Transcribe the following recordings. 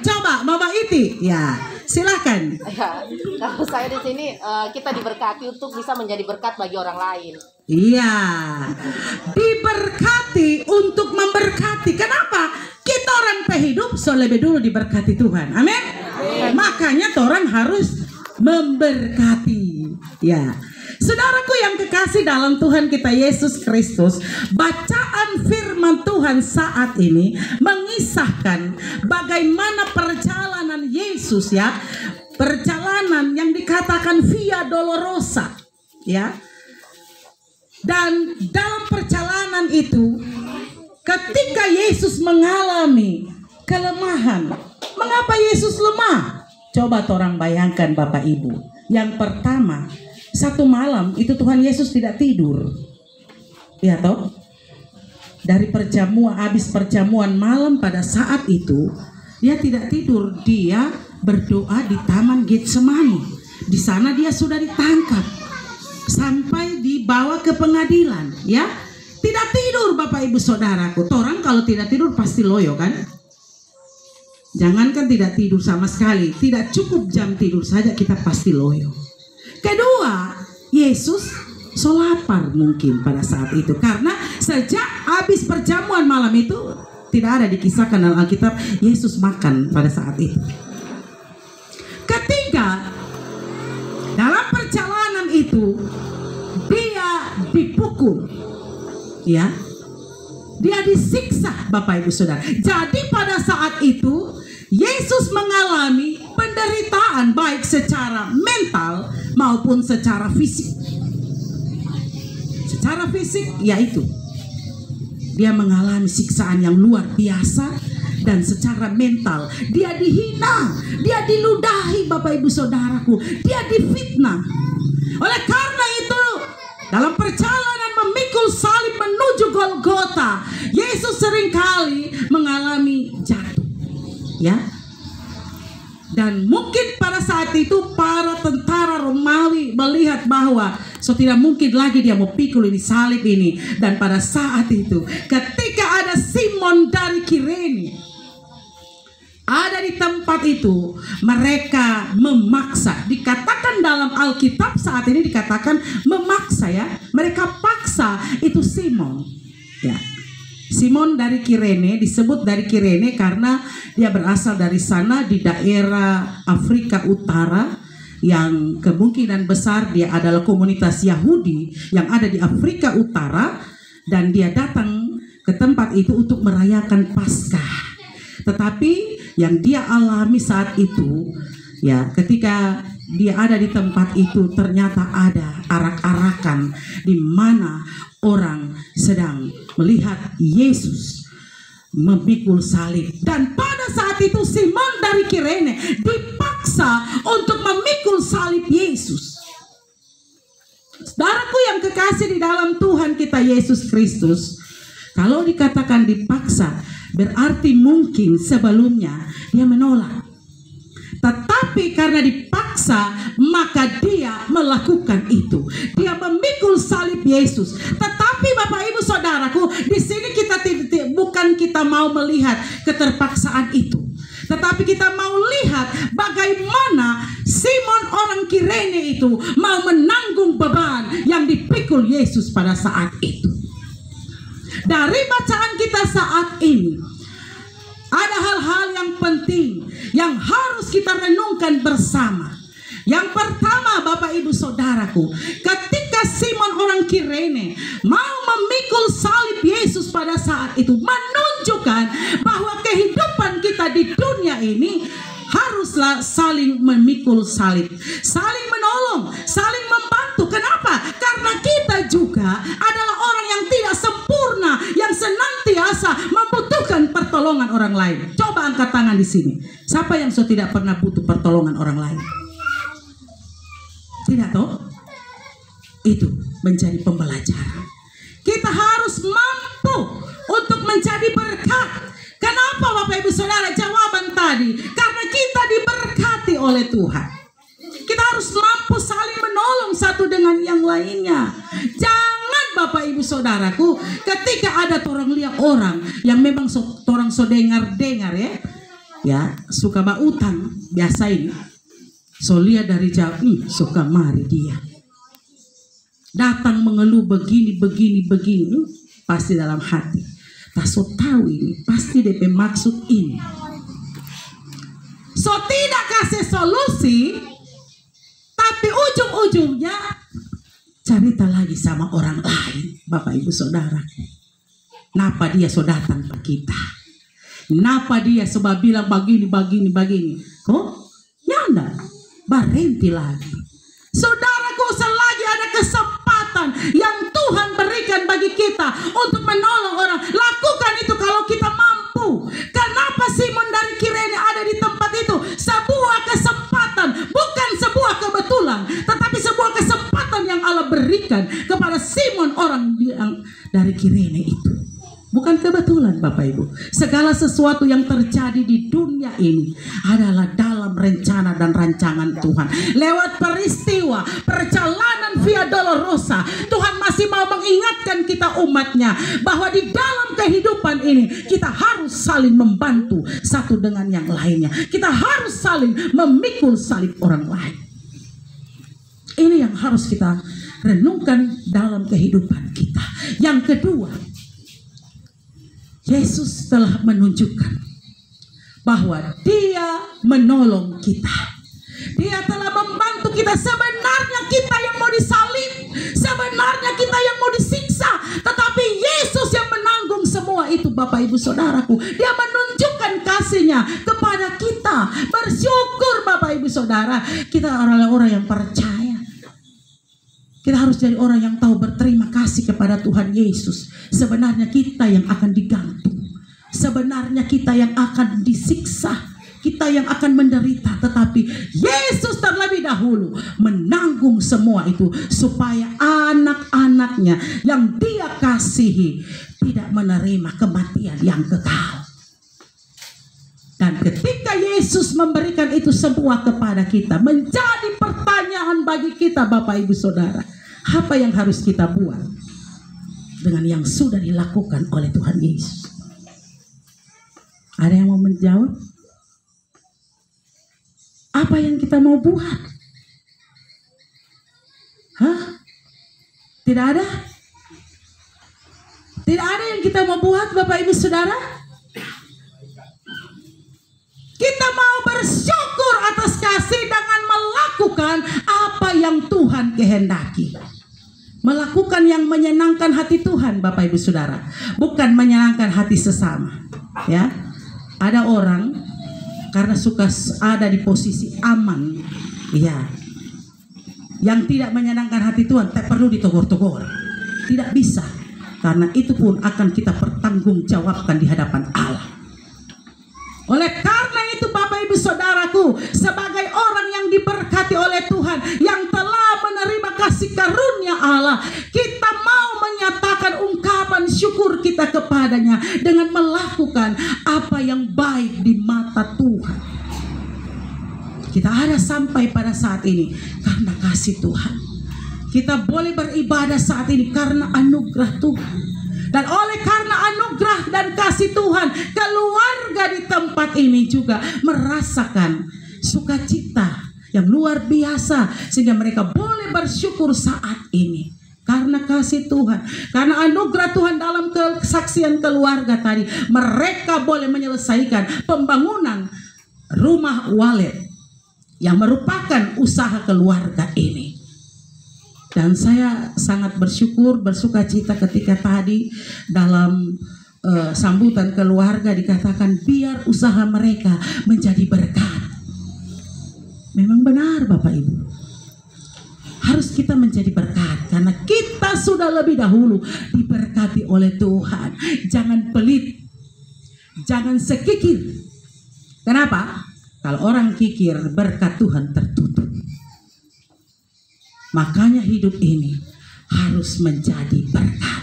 Coba Mama Iti, ya silakan. Ya, kalau saya di sini kita diberkati untuk bisa menjadi berkat bagi orang lain. Iya, diberkati untuk memberkati. Kenapa? Kita orang hidup so lebih dulu diberkati Tuhan. Amin. Makanya orang harus memberkati. Ya, saudaraku yang kekasih dalam Tuhan kita Yesus Kristus, bacaan firman Tuhan saat ini mengisahkan bagaimana perjalanan Yesus, ya, perjalanan yang dikatakan Via Dolorosa, ya. Dan dalam perjalanan itu, ketika Yesus mengalami kelemahan, mengapa Yesus lemah? Coba orang bayangkan Bapak Ibu. Yang pertama, satu malam itu Tuhan Yesus tidak tidur. Ya toh? Dari habis perjamuan malam pada saat itu, dia tidak tidur. Dia berdoa di Taman Getsemani. Di sana dia sudah ditangkap sampai dibawa ke pengadilan, ya. Tidak tidur Bapak Ibu Saudaraku. Orang kalau tidak tidur pasti loyo kan? Jangankan tidak tidur sama sekali, tidak cukup jam tidur saja kita pasti loyo. Kedua, Yesus so lapar mungkin pada saat itu, karena sejak habis perjamuan malam itu tidak ada dikisahkan dalam Alkitab Yesus makan pada saat itu. Ketiga, dalam perjalanan itu dia dipukul, ya, dia disiksa Bapak Ibu Saudara. Jadi pada saat itu Yesus mengalami penderitaan baik secara mental maupun secara fisik. Secara fisik yaitu dia mengalami siksaan yang luar biasa, dan secara mental dia dihina, dia diludahi Bapak Ibu Saudaraku, dia difitnah. Oleh karena itu, dalam perjalanan memikul salib menuju Golgota, Yesus seringkali mengalami jatuh, ya. Dan mungkin pada saat itu para tentara Romawi melihat bahwa tidak mungkin lagi dia mau pikul ini salib ini. Dan pada saat itu, ketika ada Simon dari Kirene ada di tempat itu, mereka memaksa. Dikatakan dalam Alkitab saat ini dikatakan memaksa, ya. Mereka paksa itu Simon, ya. Simon dari Kirene, disebut dari Kirene karena dia berasal dari sana di daerah Afrika Utara, yang kemungkinan besar dia adalah komunitas Yahudi yang ada di Afrika Utara, dan dia datang ke tempat itu untuk merayakan Paskah. Tetapi yang dia alami saat itu, ya, ketika dia ada di tempat itu, ternyata ada arak-arakan di mana orang sedang melihat Yesus memikul salib. Dan pada saat itu Simon dari Kirene dipaksa untuk memikul salib Yesus. Saudaraku yang kekasih di dalam Tuhan kita Yesus Kristus, kalau dikatakan dipaksa, berarti mungkin sebelumnya dia menolak. Tetapi karena dipaksa, maka dia melakukan itu. Dia memikul salib Yesus. Tetapi Bapak Ibu Saudaraku, di sini kita bukan kita mau melihat keterpaksaan itu, tetapi kita mau lihat bagaimana Simon orang Kirene itu mau menanggung beban yang dipikul Yesus pada saat itu. Dari bacaan kita saat ini, ada hal-hal yang penting yang harus kita renungkan bersama. Yang pertama Bapak Ibu Saudaraku, ketika Simon orang Kirene mau memikul salib Yesus pada saat itu, menunjukkan bahwa kehidupan kita di dunia ini haruslah saling memikul salib, saling menolong, saling membantu. Kenapa? Karena kita juga adalah orang yang tidak sempurna, yang senantiasa membutuhkan pertolongan orang lain. Coba angkat tangan di sini. Siapa yang tidak pernah butuh pertolongan orang lain? Tidak toh? Itu menjadi pembelajaran. Kita harus mampu untuk menjadi berkat. Kenapa Bapak Ibu Saudara? Jawaban tadi, karena kita diberkati oleh Tuhan. Kita harus mampu saling menolong satu dengan yang lainnya. Jangan Bapak Ibu Saudaraku, ketika ada orang lihat orang yang memang orang so dengar-dengar, ya, ya suka bautang biasa ini. So lihat dari jauh, suka mari dia datang mengeluh begini, pasti dalam hati. Tak so tahu ini, pasti DP maksud ini. So tidak kasih solusi, tapi ujung-ujungnya cerita lagi sama orang lain, Bapak Ibu Saudara. Kenapa dia so datang ke kita? Kenapa dia sebab bilang begini? Kok? Ya enggak, berhenti lagi. Saudaraku, selagi ada kesempatan yang Tuhan berikan bagi kita untuk menolong orang, lakukan itu kalau kita mampu. Kenapa Simon dari Kirene ada di tempat itu? Sebuah kesempatan, bukan sebuah kebetulan, tetapi sebuah kesempatan yang Allah berikan kepada Simon orang dari Kirene itu. Bukan kebetulan, Bapak Ibu. Segala sesuatu yang terjadi di dunia ini adalah dalam rencana dan rancangan Tuhan. Lewat peristiwa perjalanan Via Dolorosa, Tuhan masih mau mengingatkan kita umatnya bahwa di dalam kehidupan ini kita harus saling membantu satu dengan yang lainnya. Kita harus saling memikul salib orang lain. Ini yang harus kita renungkan dalam kehidupan kita. Yang kedua, Yesus telah menunjukkan bahwa Dia menolong kita. Dia telah membantu kita. Sebenarnya kita yang mau disalib, sebenarnya kita yang mau disiksa, tetapi Yesus yang menanggung semua itu, Bapak Ibu Saudaraku. Dia menunjukkan kasih-Nya kepada kita. Bersyukur Bapak Ibu Saudara, kita orang-orang yang percaya. Kita harus jadi orang yang tahu berterima kasih kepada Tuhan Yesus. Sebenarnya kita yang akan digantung. Sebenarnya kita yang akan disiksa. Kita yang akan menderita. Tetapi Yesus terlebih dahulu menanggung semua itu. Supaya anak-anaknya yang Dia kasihi tidak menerima kematian yang kekal. Dan ketika Yesus memberikan itu semua kepada kita, menjadi pertanyaan bagi kita, Bapak Ibu Saudara, apa yang harus kita buat dengan yang sudah dilakukan oleh Tuhan Yesus? Ada yang mau menjawab? Apa yang kita mau buat? Tidak ada? Tidak ada yang kita mau buat, Bapak Ibu Saudara? Kita mau bersyukur atas kasih dengan melakukan apa yang Tuhan kehendaki. Melakukan yang menyenangkan hati Tuhan, Bapak Ibu Saudara. Bukan menyenangkan hati sesama. Ya, ada orang karena suka ada di posisi aman, ya, yang tidak menyenangkan hati Tuhan, tak perlu ditegur-tegur. Tidak bisa. Karena itu pun akan kita pertanggungjawabkan di hadapan Allah. Oleh karena itu Bapak Ibu Saudaraku, sebagai orang yang diberkati oleh Tuhan, yang telah menerima kasih karunia Allah, kita mau menyatakan ungkapan syukur kita kepadanya dengan melakukan apa yang baik di mata Tuhan. Kita ada sampai pada saat ini karena kasih Tuhan. Kita boleh beribadah saat ini karena anugerah Tuhan. Dan oleh karena anugerah dan kasih Tuhan, keluarga di tempat ini juga merasakan sukacita yang luar biasa. Sehingga mereka boleh bersyukur saat ini. Karena kasih Tuhan, karena anugerah Tuhan dalam kesaksian keluarga tadi, mereka boleh menyelesaikan pembangunan rumah walet yang merupakan usaha keluarga ini. Dan saya sangat bersyukur, bersukacita ketika tadi dalam sambutan keluarga dikatakan biar usaha mereka menjadi berkat. Memang benar Bapak Ibu. Harus kita menjadi berkat karena kita sudah lebih dahulu diberkati oleh Tuhan. Jangan pelit, jangan sekikir. Kenapa? Kalau orang kikir, berkat Tuhan tertutup. Makanya hidup ini harus menjadi berkat.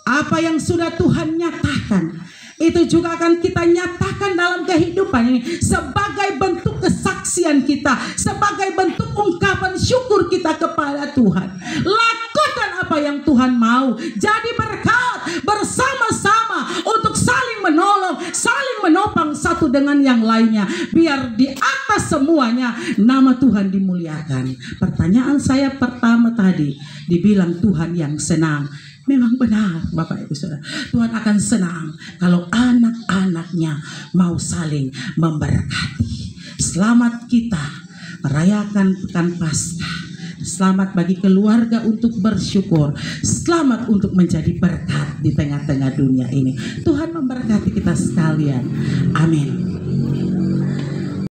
Apa yang sudah Tuhan nyatakan, itu juga akan kita nyatakan dalam kehidupan ini sebagai bentuk kesaksian kita, sebagai bentuk ungkapan syukur kita kepada Tuhan. Lakukan apa yang Tuhan mau, jadi berkat bersama-sama untuk saling menolong, saling menopang berjuang satu dengan yang lainnya. Biar di atas semuanya nama Tuhan dimuliakan. Pertanyaan saya pertama tadi, dibilang Tuhan yang senang. Memang benar Bapak Ibu Saudara, Tuhan akan senang kalau anak-anaknya mau saling memberkati. Selamat kita merayakan Pekan Paskah. Selamat bagi keluarga untuk bersyukur. Selamat untuk menjadi berkat di tengah-tengah dunia ini. Tuhan memberkati kita sekalian. Amin.